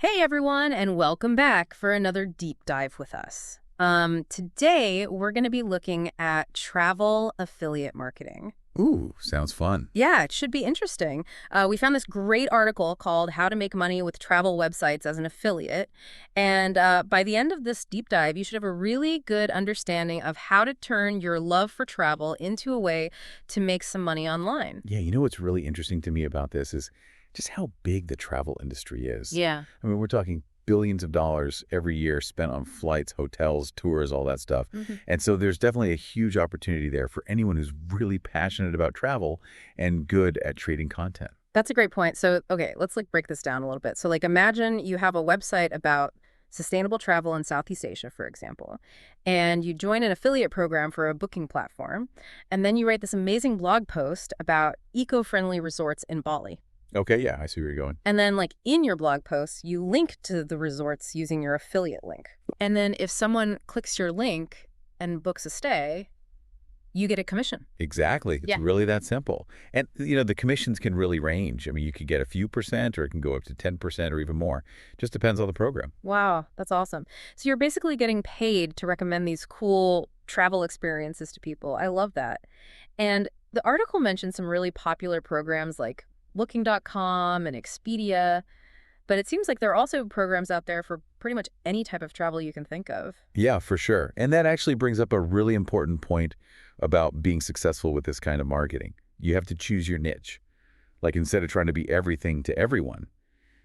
Hey everyone, and welcome back for another deep dive with us. Today we're going to be looking at travel affiliate marketing. Ooh, sounds fun. Yeah, it should be interesting. We found this great article called How to Make Money with Travel Websites as an Affiliate. And by the end of this deep dive, you should have a really good understanding of how to turn your love for travel into a way to make some money online. Yeah, you know what's really interesting to me about this is just how big the travel industry is. Yeah. I mean, we're talking billions of dollars every year spent on flights, hotels, tours, all that stuff. hmm And so there's definitely a huge opportunity there for anyone who's really passionate about travel and good at creating content. That's a great point. So, okay, let's break this down a little bit. So, imagine you have a website about sustainable travel in Southeast Asia, for example, and you join an affiliate program for a booking platform, and then you write this amazing blog post about eco-friendly resorts in Bali. Okay, yeah, I see where you're going. And then, in your blog post, you link to the resorts using your affiliate link. And then if someone clicks your link and books a stay, you get a commission. Exactly. It's Yeah. really that simple. And, the commissions can really range. I mean, you could get a few percent or it can go up to 10% or even more. Just depends on the program. Wow, that's awesome. So you're basically getting paid to recommend these cool travel experiences to people. I love that. And the article mentioned some really popular programs like Booking.com and Expedia, but it seems like there are also programs out there for pretty much any type of travel you can think of. Yeah, for sure. And that actually brings up a really important point about being successful with this kind of marketing. You have to choose your niche. Like instead of trying to be everything to everyone,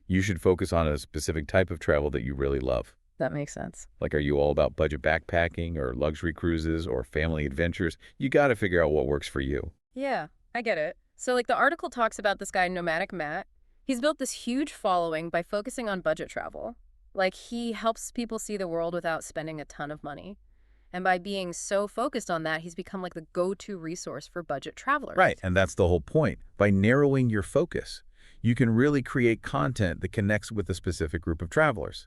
you should focus on a specific type of travel that you really love. That makes sense. Like, are you all about budget backpacking or luxury cruises or family adventures? You got to figure out what works for you. Yeah, I get it. So the article talks about this guy, Nomadic Matt. He's built this huge following by focusing on budget travel. He helps people see the world without spending a ton of money. And by being so focused on that, he's become the go-to resource for budget travelers. Right. And that's the whole point. By narrowing your focus, you can really create content that connects with a specific group of travelers.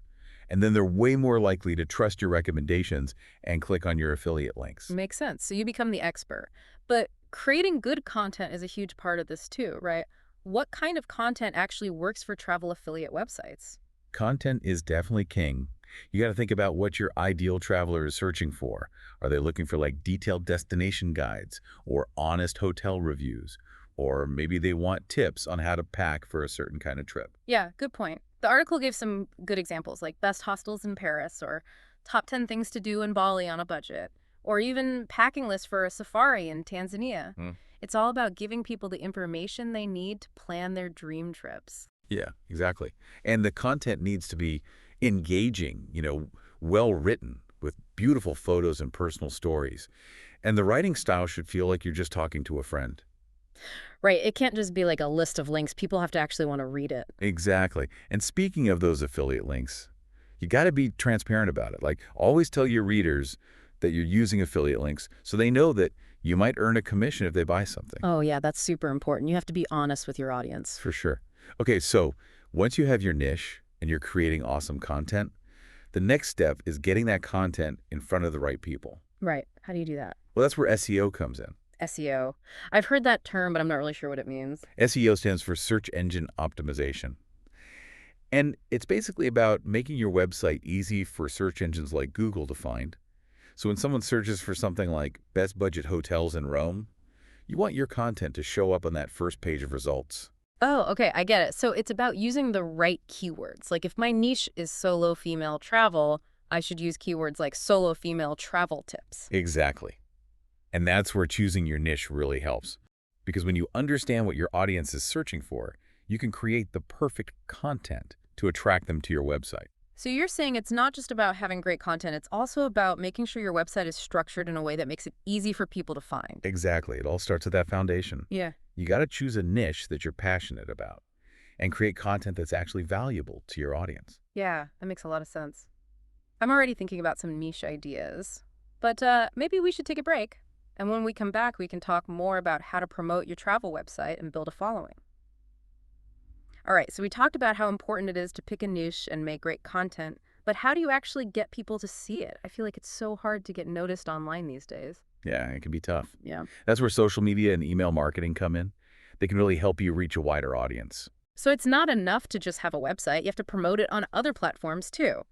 And then they're way more likely to trust your recommendations and click on your affiliate links. Makes sense. So you become the expert. But creating good content is a huge part of this too, right? What kind of content actually works for travel affiliate websites? Content is definitely king. You got to think about what your ideal traveler is searching for. Are they looking for detailed destination guides or honest hotel reviews? Or maybe they want tips on how to pack for a certain kind of trip. Yeah, good point. The article gave some good examples like best hostels in Paris or top 10 things to do in Bali on a budget or even packing lists for a safari in Tanzania. Hmm. It's all about giving people the information they need to plan their dream trips. Yeah, exactly. And the content needs to be engaging, well written with beautiful photos and personal stories. And the writing style should feel like you're just talking to a friend. Right, it can't just be a list of links. People have to actually want to read it. Exactly. And speaking of those affiliate links, you got to be transparent about it. Always tell your readers that you're using affiliate links so they know that you might earn a commission if they buy something. Oh, yeah, that's super important. You have to be honest with your audience. For sure. Okay, so once you have your niche and you're creating awesome content, the next step is getting that content in front of the right people. Right. How do you do that? Well, that's where SEO comes in. SEO. I've heard that term, but I'm not really sure what it means. SEO stands for Search Engine Optimization. And it's basically about making your website easy for search engines like Google to find. So when someone searches for something like best budget hotels in Rome, you want your content to show up on that first page of results. Oh, okay, I get it. So it's about using the right keywords. If my niche is solo female travel, I should use keywords like solo female travel tips. Exactly. And that's where choosing your niche really helps. Because when you understand what your audience is searching for, you can create the perfect content to attract them to your website. So you're saying it's not just about having great content, it's also about making sure your website is structured in a way that makes it easy for people to find. Exactly. It all starts with that foundation. Yeah. You got to choose a niche that you're passionate about and create content that's actually valuable to your audience. Yeah, that makes a lot of sense. I'm already thinking about some niche ideas. But maybe we should take a break. And when we come back, we can talk more about how to promote your travel website and build a following. All right, so we talked about how important it is to pick a niche and make great content, but how do you actually get people to see it? I feel like it's so hard to get noticed online these days. Yeah, it can be tough. Yeah. That's where social media and email marketing come in. They can really help you reach a wider audience. So it's not enough to just have a website. You have to promote it on other platforms too.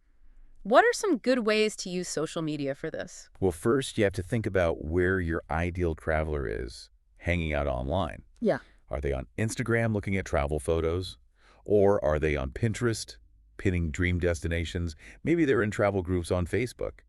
What are some good ways to use social media for this? Well, first, you have to think about where your ideal traveler is hanging out online. Yeah. Are they on Instagram looking at travel photos? Or are they on Pinterest, pinning dream destinations? Maybe they're in travel groups on Facebook.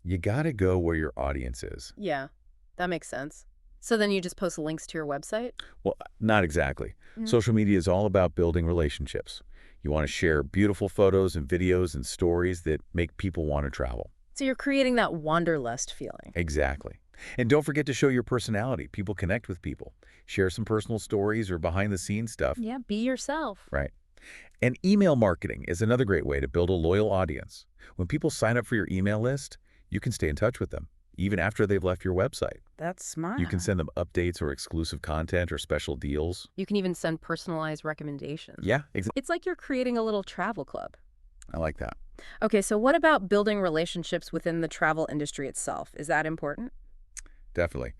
You gotta go where your audience is. Yeah, that makes sense. So then you just post links to your website? Well, not exactly. Mm. Social media is all about building relationships. You want to share beautiful photos and videos and stories that make people want to travel. So you're creating that wanderlust feeling. Exactly. And don't forget to show your personality. People connect with people. Share some personal stories or behind-the-scenes stuff. Yeah, be yourself. Right. And email marketing is another great way to build a loyal audience. When people sign up for your email list, you can stay in touch with them, even after they've left your website. That's smart. You can send them updates or exclusive content or special deals. You can even send personalized recommendations. Yeah, exactly. It's like you're creating a little travel club. I like that. Okay, so what about building relationships within the travel industry itself? Is that important? Definitely.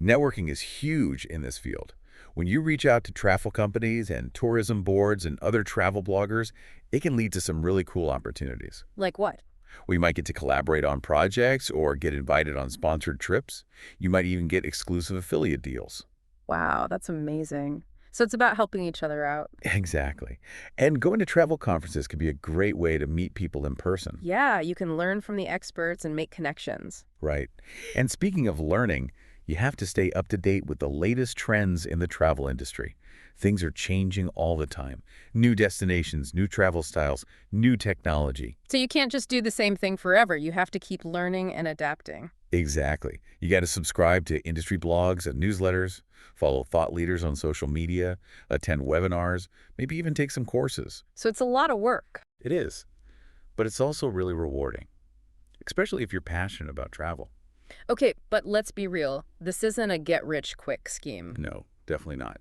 Networking is huge in this field. When you reach out to travel companies and tourism boards and other travel bloggers, it can lead to some really cool opportunities. Like what? We might get to collaborate on projects or get invited on sponsored trips. You might even get exclusive affiliate deals. Wow, that's amazing. So it's about helping each other out. Exactly. And going to travel conferences can be a great way to meet people in person. Yeah, you can learn from the experts and make connections. Right. And speaking of learning, you have to stay up to date with the latest trends in the travel industry. Things are changing all the time. New destinations, new travel styles, new technology. So you can't just do the same thing forever. You have to keep learning and adapting. Exactly. You got to subscribe to industry blogs and newsletters, follow thought leaders on social media, attend webinars, maybe even take some courses. So it's a lot of work. It is. But it's also really rewarding, especially if you're passionate about travel. Okay, but let's be real. This isn't a get-rich-quick scheme. No, definitely not.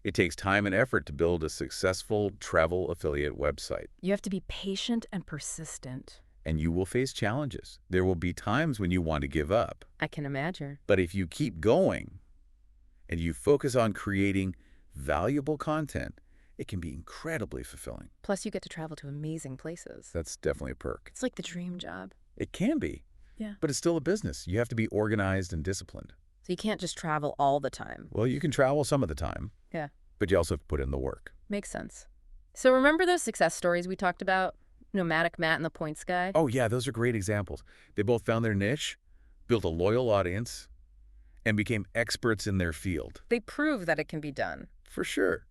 It takes time and effort to build a successful travel affiliate website. You have to be patient and persistent. And you will face challenges. There will be times when you want to give up. I can imagine. But if you keep going and you focus on creating valuable content, it can be incredibly fulfilling. Plus, you get to travel to amazing places. That's definitely a perk. It's like the dream job. It can be. Yeah. But it's still a business. You have to be organized and disciplined. So you can't just travel all the time. Well, you can travel some of the time. Yeah. But you also have to put in the work. Makes sense. So remember those success stories we talked about? Nomadic Matt and the Points Guy? Oh, yeah, those are great examples. They both found their niche, built a loyal audience, and became experts in their field. They prove that it can be done. For sure.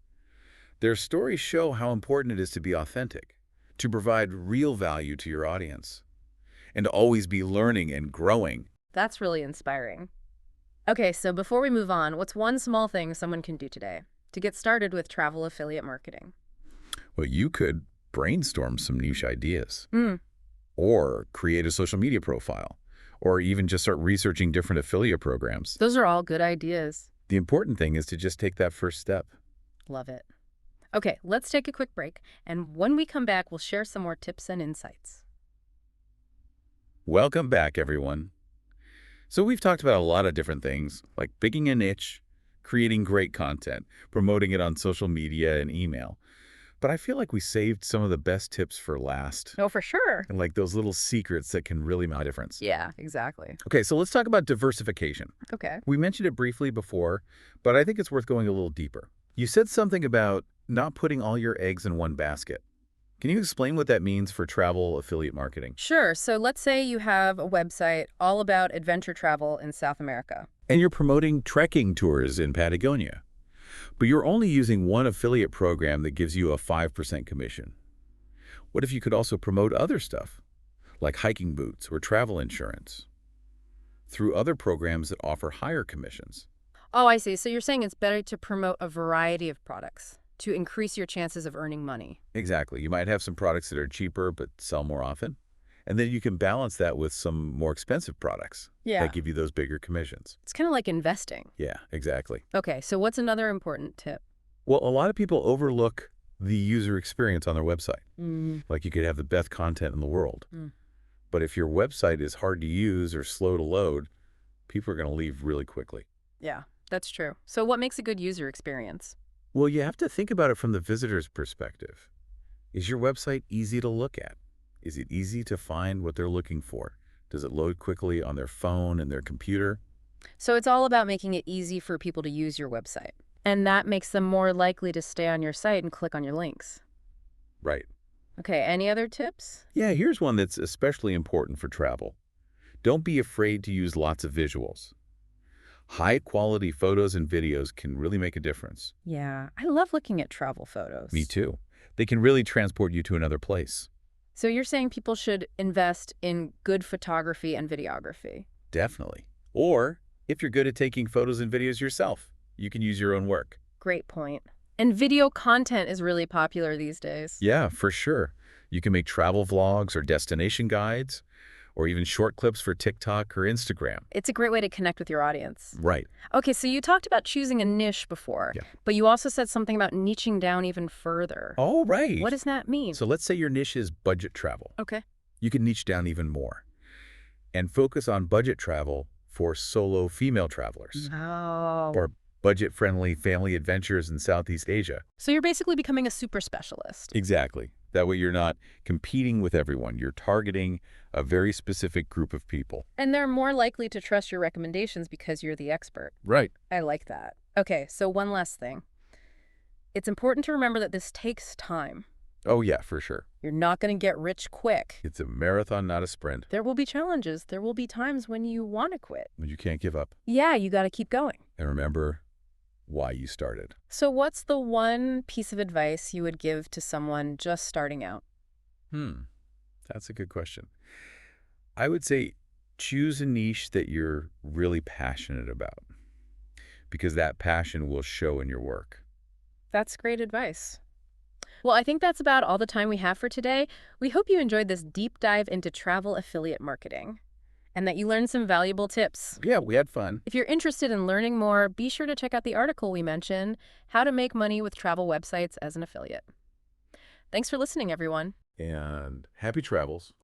Their stories show how important it is to be authentic, to provide real value to your audience, and to always be learning and growing. That's really inspiring. Okay, so before we move on, what's one small thing someone can do today to get started with travel affiliate marketing? Well, you could brainstorm some niche ideas, Mm. or create a social media profile, or even just start researching different affiliate programs. Those are all good ideas. The important thing is to just take that first step. Love it. Okay, let's take a quick break, and when we come back, we'll share some more tips and insights. Welcome back, everyone. So we've talked about a lot of different things, like picking a niche, creating great content, promoting it on social media and email. But I feel like we saved some of the best tips for last, Oh, for sure. and like those little secrets that can really make a difference. Yeah, exactly. Okay, so let's talk about diversification. Okay. We mentioned it briefly before, but I think it's worth going a little deeper. You said something about not putting all your eggs in one basket. Can you explain what that means for travel affiliate marketing? Sure. So let's say you have a website all about adventure travel in South America. And you're promoting trekking tours in Patagonia, but you're only using one affiliate program that gives you a 5% commission. What if you could also promote other stuff, like hiking boots or travel insurance, through other programs that offer higher commissions? Oh, I see. So you're saying it's better to promote a variety of products to increase your chances of earning money. Exactly. You might have some products that are cheaper but sell more often, and then you can balance that with some more expensive products that give you those bigger commissions. It's kind of like investing. Yeah, exactly. Okay, so what's another important tip? Well, a lot of people overlook the user experience on their website. Like you could have the best content in the world. But if your website is hard to use or slow to load, people are going to leave really quickly. Yeah, that's true. So what makes a good user experience? Well, you have to think about it from the visitor's perspective. Is your website easy to look at? Is it easy to find what they're looking for? Does it load quickly on their phone and their computer? So it's all about making it easy for people to use your website. And that makes them more likely to stay on your site and click on your links. Right. Okay, any other tips? Yeah, here's one that's especially important for travel. Don't be afraid to use lots of visuals. High-quality photos and videos can really make a difference. Yeah, I love looking at travel Me photos. too. They can really transport you to another place. So you're saying people should invest in good photography and videography. Definitely. Or, if you're good at taking photos and videos yourself, you can use your own work. Great point. And video content is really popular these days. Yeah, for sure. You can make travel vlogs or destination guides, or even short clips for TikTok or Instagram. It's a great way to connect with your audience. Right. Okay, so you talked about choosing a niche before, Yeah. but you also said something about niching down even further. Oh, right. What does that mean? So let's say your niche is budget travel. Okay. You can niche down even more and focus on budget travel for solo female travelers Oh. or budget-friendly family adventures in Southeast Asia. So you're basically becoming a super specialist. Exactly. That way you're not competing with everyone. You're targeting a very specific group of people. And they're more likely to trust your recommendations because you're the expert. Right. I like that. Okay, so one last thing. It's important to remember that this takes time. Oh, yeah, for sure. You're not going to get rich quick. It's a marathon, not a sprint. There will be challenges. There will be times when you want to quit. But you can't give up. Yeah, you got to keep going. And remember why you started. So what's the one piece of advice you would give to someone just starting out? That's a good question. I would say choose a niche that you're really passionate about, because that passion will show in your work. That's great advice. Well, I think that's about all the time we have for today. We hope you enjoyed this deep dive into travel affiliate marketing and that you learned some valuable tips. Yeah, we had fun. If you're interested in learning more, be sure to check out the article we mentioned, How to Make Money with Travel Websites as an Affiliate. Thanks for listening, everyone. And happy travels.